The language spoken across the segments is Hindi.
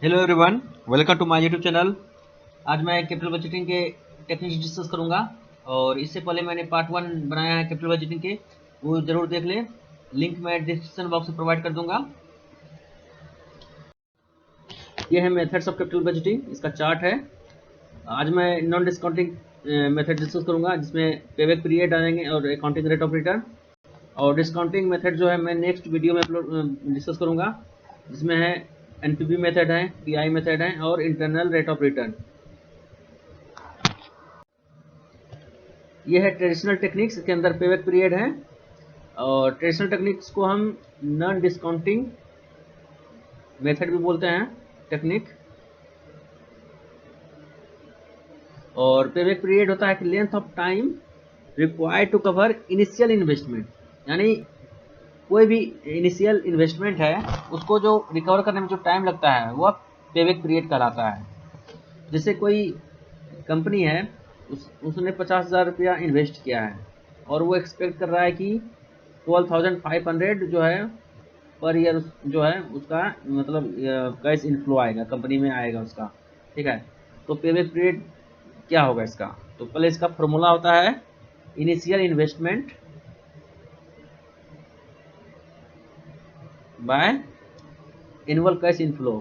Hello everyone, welcome to my YouTube channel. आज मैं कैपिटल बजटिंग के टेक्निक्स डिस्कस करूंगा और इससे पहले मैंने पार्ट 1 बनाया है कैपिटल बजटिंग के, वो ज़रूर देख लें। लिंक मैं डिस्क्रिप्शन बॉक्स में प्रोवाइड कर दूंगा। ये है मेथड्स ऑफ कैपिटल बजटिंग, इसका चार्ट है। आज मैं नॉन डिस्काउंटिंग मेथड डिस्कस करूंगा जिसमें पेबैक पीरियड आएंगे और अकाउंटिंग रेट ऑफ रिटर्न। और डिस्काउंटिंग मेथड जो है मैं नेक्स्ट वीडियो में डिस्कस करूंगा, जिसमें है एनपीवी मेथड है, पीआई मेथड है और इंटरनल रेट ऑफ रिटर्न। ये है ट्रेडिशनल टेक्निक्स, के अंदर पेबैक पीरियड है। और ट्रेडिशनल टेक्निक्स को हम नॉन डिस्काउंटिंग मेथड भी बोलते हैं, टेक्निक। और पेबैक पीरियड होता है कि length of time required to cover initial investment, यानी कोई भी इनिशियल इन्वेस्टमेंट है उसको जो रिकवर करने में जो टाइम लगता है वह पेबैक पीरियड कहलाता है। जैसे कोई कंपनी है, उसने 50,000 रुपया इन्वेस्ट किया है और वो एक्सपेक्ट कर रहा है कि 12,500 जो है पर ईयर जो है उसका मतलब कैश इनफ्लो आएगा, कंपनी में आएगा उसका। ठीक है, तो पेबैक पीरियड क्या होगा इसका? तो पहले इसका फॉर्मूला होता है initial investment by annual cash inflow.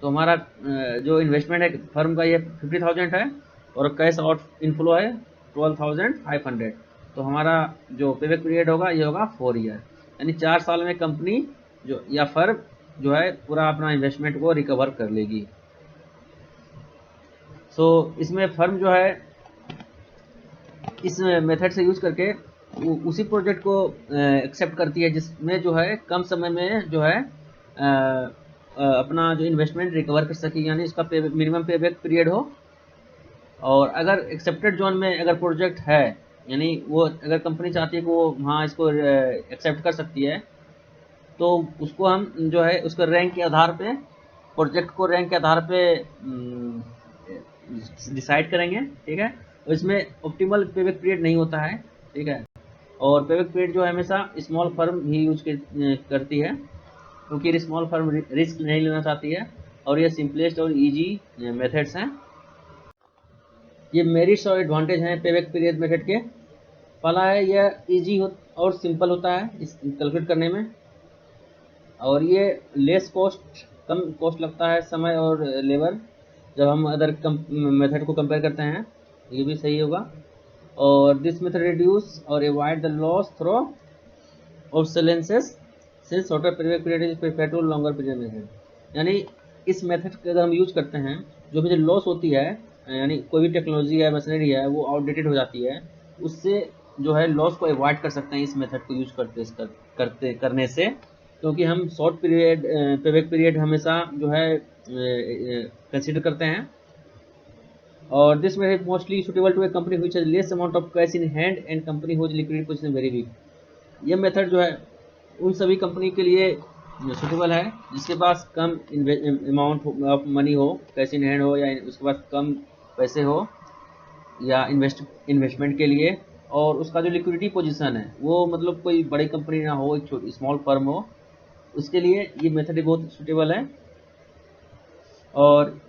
तो हमारा जो इन्वेस्टमेंट है फर्म का ये 50,000 है और कैश आउट इनफ्लो है 12,500। तो हमारा जो पेबैक पीरियड होगा ये होगा 4 ईयर, यानी 4 साल में कंपनी जो या फर्म जो है पूरा अपना इन्वेस्टमेंट को रिकवर कर लेगी। सो इसमें फर्म जो है इस मेथड से यूज करके उसी प्रोजेक्ट को एक्सेप्ट करती है जिसमें जो है कम समय में जो है अपना जो इन्वेस्टमेंट रिकवर कर सके, यानी इसका मिनिमम पेबैक पीरियड हो। और अगर एक्सेप्टेड जोन में अगर प्रोजेक्ट है, यानी वो अगर कंपनी चाहती है कि वो हाँ इसको एक्सेप्ट कर सकती है, तो उसको हम जो है उसको रैंक के आधार पे, प्रोजेक्ट को रैंक के आधार पे डिसाइड करेंगे। ठीक है, और इसमें ऑप्टिमल पेबैक पीरियड नहीं होता है। ठीक है, और पेबैक पीरियड जो है हमेशा स्मॉल फर्म ही यूज करती है, क्योंकि स्मॉल फर्म रिस्क नहीं लेना चाहती है और ये सिंपलेस्ट और इजी मेथड्स हैं। ये मेरिट्स और एडवांटेज हैं पेबैक पीरियड मेथड के। पहला है यह इजी और सिंपल होता है इस कैलकुलेट करने में, और ये लेस कॉस्ट, कम कॉस्ट लगता है समय और लेबर जब हम अदर मेथड को कंपेयर करते हैं, ये भी सही होगा। और दिस मेथड रिड्यूस और avoid the loss through obsolescences since shorter payback period is prefer to longer period method. यानी इस मेथड का अगर हम यूज करते हैं, जो भी लॉस होती है, यानी कोई भी टेक्नोलॉजी है, मशीनरी है, वो आउटडेटेड हो जाती है, उससे जो है लॉस को अवॉइड कर सकते हैं इस मेथड को यूज करने से, क्योंकि हम शॉर्ट पीरियड पेबैक पीरियड हमेशा जो है कंसिडर करते हैं। और this method mostly suitable to a company which has less amount of cash in hand and company which liquidity position very weak. ये मेथड जो है उन सभी कंपनी के लिए सुटेबल है जिसके पास कम अमाउंट ऑफ मनी हो, कैश इन हैंड हो, या उसके पास कम पैसे हो या इन्वेस्टमेंट के लिए, और उसका जो लिक्विडिटी पोजीशन है वो मतलब कोई बड़ी कंपनी ना हो, एक छोटी स्मॉल फर्म हो, उसके लिए ये मेथड बहुत सुटेबल है। और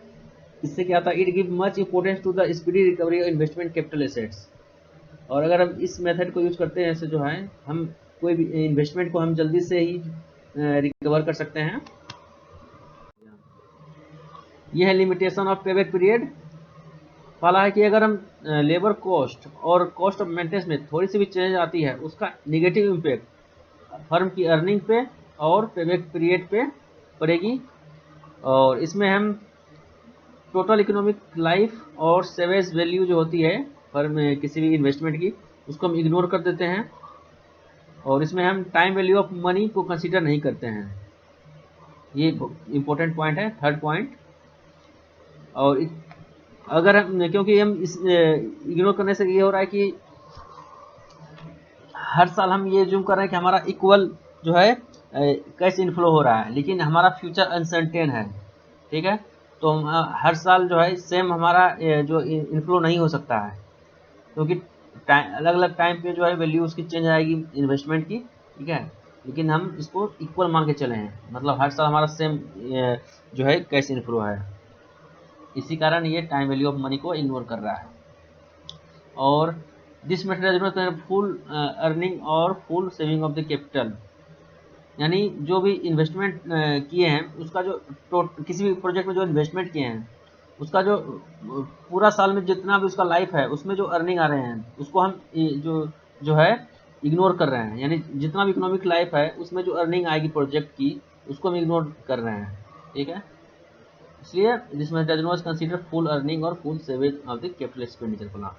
इससे क्या था, it give much importance to the speedy recovery of investment capital assets. और अगर हम इस मेथड को यूज करते हैं, ऐसे जो है हम कोई भी इन्वेस्टमेंट को हम जल्दी से ही रिकवर कर सकते हैं। यह है लिमिटेशन ऑफ पेबैक पीरियड। पहला है कि अगर हम लेबर कॉस्ट और कॉस्ट ऑफ मेंटेनेंस में थोड़ी सी भी चेंज आती है, उसका निगेटिव इम्पैक्ट फर्म की अर्निंग पे और पेबैक पीरियड पे पड़ेगी। और इसमें हम टोटल इकोनॉमिक लाइफ और सेवेज वैल्यू जो होती है फर्म किसी भी इन्वेस्टमेंट की, उसको हम इग्नोर कर देते हैं। और इसमें हम टाइम वैल्यू ऑफ मनी को कंसीडर नहीं करते हैं, ये इम्पोर्टेंट पॉइंट है, थर्ड पॉइंट। और अगर हम, क्योंकि हम इस इग्नोर करने से ये हो रहा है कि हर साल हम ये जूम कर रहे हैं कि हमारा इक्वल जो है कैश इनफ्लो हो रहा है, लेकिन हमारा फ्यूचर अनसर्टेन है। ठीक है, तो हर साल जो है सेम हमारा जो इनफ्लो नहीं हो सकता है, क्योंकि अलग अलग टाइम पे जो है वैल्यू उसकी चेंज आएगी इन्वेस्टमेंट की। ठीक है, लेकिन हम इसको इक्वल मान के चले हैं, मतलब हर साल हमारा सेम जो है कैश इनफ्लो है। इसी कारण ये टाइम वैल्यू ऑफ मनी को इग्नोर कर रहा है। और दिस मेथड फुल अर्निंग और full saving of the capital, यानी जो भी इन्वेस्टमेंट किए हैं उसका जो किसी भी प्रोजेक्ट में जो इन्वेस्टमेंट किए हैं उसका जो पूरा साल में जितना भी उसका लाइफ है उसमें जो अर्निंग आ रहे हैं उसको हम जो है इग्नोर कर रहे हैं, यानी जितना भी इकोनॉमिक लाइफ है उसमें जो अर्निंग आएगी प्रोजेक्ट की उसको हम इग्नोर कर रहे हैं, ठीक है। इसलिए this method was consider full earning और full saving of the capital expenditure plan.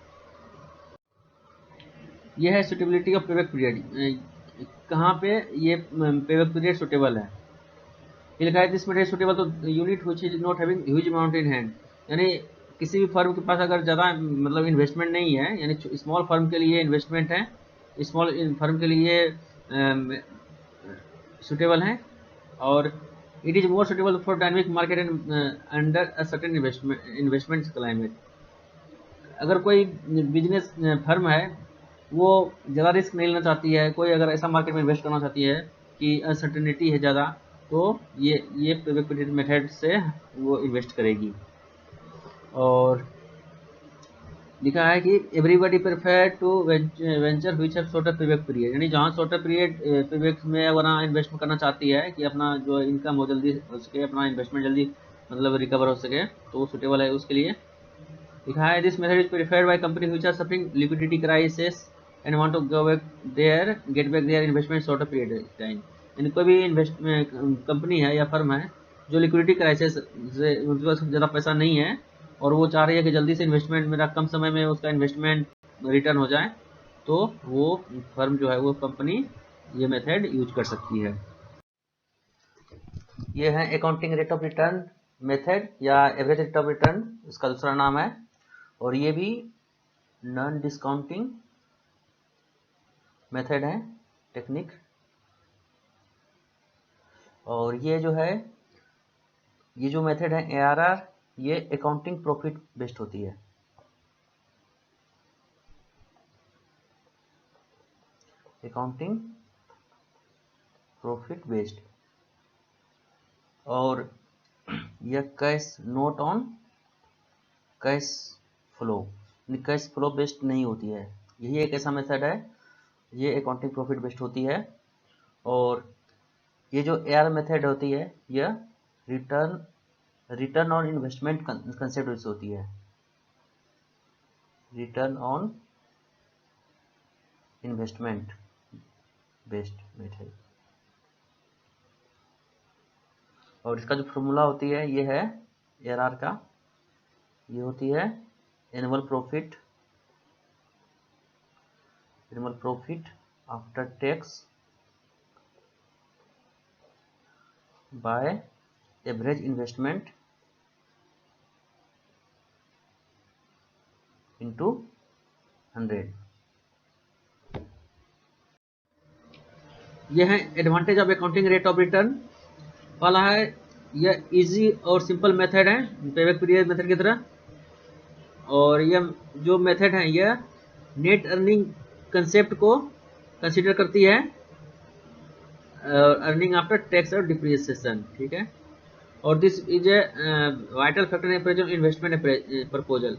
ये है सुटेबिलिटी ऑफ पेबैक पीरियड, कहाँ पे ये पेबैक पीरियड सुटेबल है। ये लिखा है दिस मेथड सुटेबल तो unit which is not having huge amount in hand, यानी किसी भी फर्म के पास अगर ज़्यादा मतलब इन्वेस्टमेंट नहीं है, यानी स्मॉल फर्म के लिए इन्वेस्टमेंट है, स्मॉल फर्म के लिए सुटेबल है। और it is more suitable for dynamic market and under a certain investment climate. अगर कोई बिजनेस फर्म है वो ज़्यादा रिस्क नहीं लेना चाहती है, कोई अगर ऐसा मार्केट में इन्वेस्ट करना चाहती है कि अनसर्टेनिटी है ज़्यादा, तो ये पेबैक पीरियड मेथड से वो इन्वेस्ट करेगी। और लिखा है कि everybody prefer to venture which have shorter payback period, यानी जहाँ शॉर्टर पीरियड पेबैक में वरना इन्वेस्टमेंट करना चाहती है कि अपना जो इनकम हो जल्दी हो सके, अपना इन्वेस्टमेंट जल्दी मतलब रिकवर हो सके, तो वो सुटेबल है उसके लिए। लिखा है this method is preferred by company which are suffering liquidity crisis and want to go back there get back there investment shorter period time, यानी कोई भी इन्वेस्टमेंट कंपनी है या फर्म है जो लिक्विडिटी क्राइसिस से उनके पास ज़्यादा पैसा नहीं है और वो चाह रही है कि जल्दी से इन्वेस्टमेंट मेरा कम समय में उसका इन्वेस्टमेंट रिटर्न हो जाए, तो वो फर्म जो है वो कंपनी ये मेथड यूज कर सकती है। ये है accounting rate of return method या एवरेज रेट ऑफ रिटर्न, इसका दूसरा नाम है। और ये भी नॉन डिस्काउंटिंग मेथड है, टेक्निक। और ये जो मेथड है ARR, ये अकाउंटिंग प्रॉफिट बेस्ड होती है। Accounting profit based. और यह cash note on cash flow, cash flow based नहीं होती है। यही एक ऐसा मेथड है, ये अकाउंटिंग प्रॉफिट बेस्ड होती है। और ये जो ARR मेथड होती है यह return on investment concept based होती है, return on investment based method. और इसका जो फॉर्मूला होती है ये है ARR का, ये होती है annual profit after tax by average investment into 100। यह है advantage of accounting rate of return वाला है। यह इजी और सिंपल मेथड है पेबैक पीरियड मेथड की तरह। और यह जो मेथड है यह नेट अर्निंग कंसेप्ट को कंसीडर करती है, अर्निंग आफ्टर टैक्स और डिप्रिसिएशन, ठीक है। और this is a vital factor in appraisal investment proposal.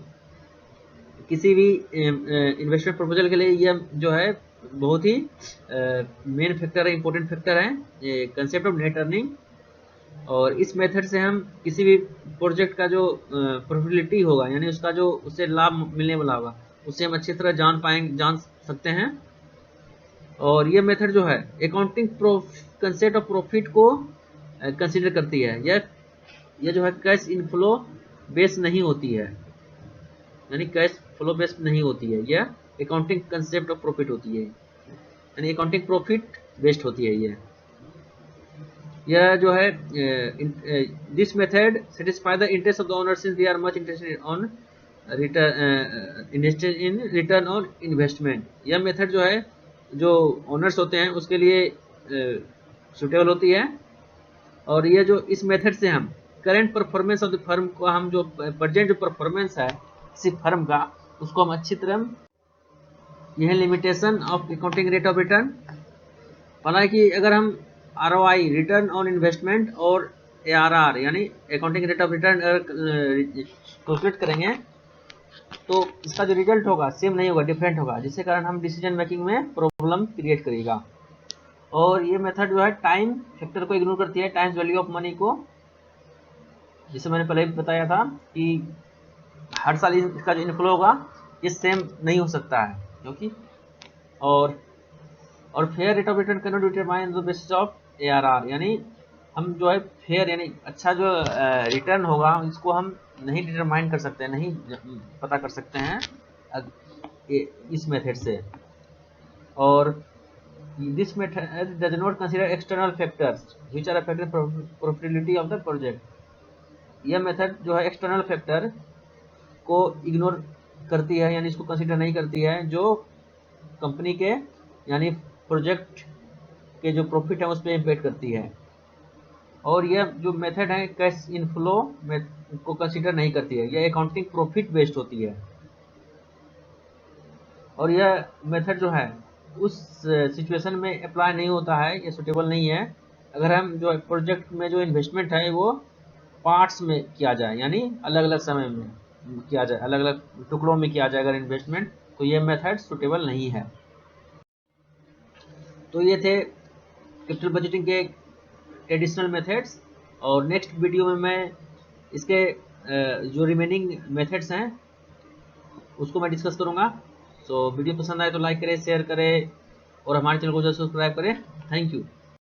किसी भी इन्वेस्टमेंट प्रपोजल के लिए यह जो है बहुत ही मेन फैक्टर है, इंपॉर्टेंट फैक्टर है कंसेप्ट ऑफ नेट अर्निंग। और इस मेथड से हम किसी भी प्रोजेक्ट का जो प्रॉफिटेबिलिटी होगा, यानी उसका जो उससे लाभ मिलने वाला होगा, उससे हम अच्छी तरह जान सकते हैं। और ये मेथड जो है अकाउंटिंग कंसेप्ट ऑफ प्रॉफिट को कंसीडर करती है। यह जो है कैश इनफ्लो बेस्ड नहीं होती है, यानी कैश फ्लो बेस्ड नहीं होती है, यह अकाउंटिंग कंसेप्ट ऑफ प्रॉफिट होती है, यानी अकाउंटिंग प्रॉफिट बेस्ड होती है। यह जो है this method satisfy the interest of the owner since they are much interested on return on investment. यह मेथड जो है जो ओनर्स होते हैं उसके लिए सुटेबल होती है। और ये जो इस मेथड से हम current performance of the firm को, हम जो प्रेजेंट जो परफॉर्मेंस है किसी फर्म का, उसको हम अच्छी तरह, यह limitation of accounting rate of return माना है कि अगर हम ROI रिटर्न ऑन इन्वेस्टमेंट और ARR यानी accounting rate of return calculate करेंगे तो इसका जो रिजल्ट होगा सेम नहीं होगा, डिफरेंट होगा, जिसके कारण हम डिसीजन मेकिंग में प्रॉब्लम क्रिएट करेगा। और ये मेथड जो है टाइम फैक्टर को इग्नोर करती है, टाइम्स वैल्यू ऑफ मनी को, जिसे मैंने पहले भी बताया था कि हर साल इसका जो इनफ्लो होगा ये सेम नहीं हो सकता है क्योंकि और fair rate of return can not determine the basis of ARR, यानी हम जो है फेयर यानी अच्छा जो रिटर्न होगा इसको हम नहीं डिटरमाइन कर सकते हैं, नहीं पता कर सकते हैं इस मेथड से। और this method does not consider external factors which are affecting profitability of the project. यह मेथड जो है एक्सटर्नल फैक्टर को इग्नोर करती है, यानी इसको कंसीडर नहीं करती है जो कंपनी के यानी प्रोजेक्ट के जो प्रॉफिट है उस पर इम्पैक्ट करती है। और यह जो मेथड है कैश इनफ्लो को कंसीडर नहीं करती है, यह अकाउंटिंग प्रॉफिट बेस्ड होती है। और यह मेथड जो है उस सिचुएशन में अप्लाई नहीं होता है, ये सुटेबल नहीं है अगर हम जो प्रोजेक्ट में जो इन्वेस्टमेंट है वो पार्ट्स में किया जाए, यानी अलग अलग समय में किया जाए, अलग अलग टुकड़ों में किया जाए अगर इन्वेस्टमेंट, तो ये मेथड सुटेबल नहीं है। तो ये थे कैपिटल बजटिंग के एडिशनल मेथड्स, और नेक्स्ट वीडियो में मैं इसके जो रिमेनिंग मेथड्स हैं उसको मैं डिस्कस करूँगा। तो वीडियो पसंद आए तो लाइक करें, शेयर करें और हमारे चैनल को सब्सक्राइब करें। Thank you.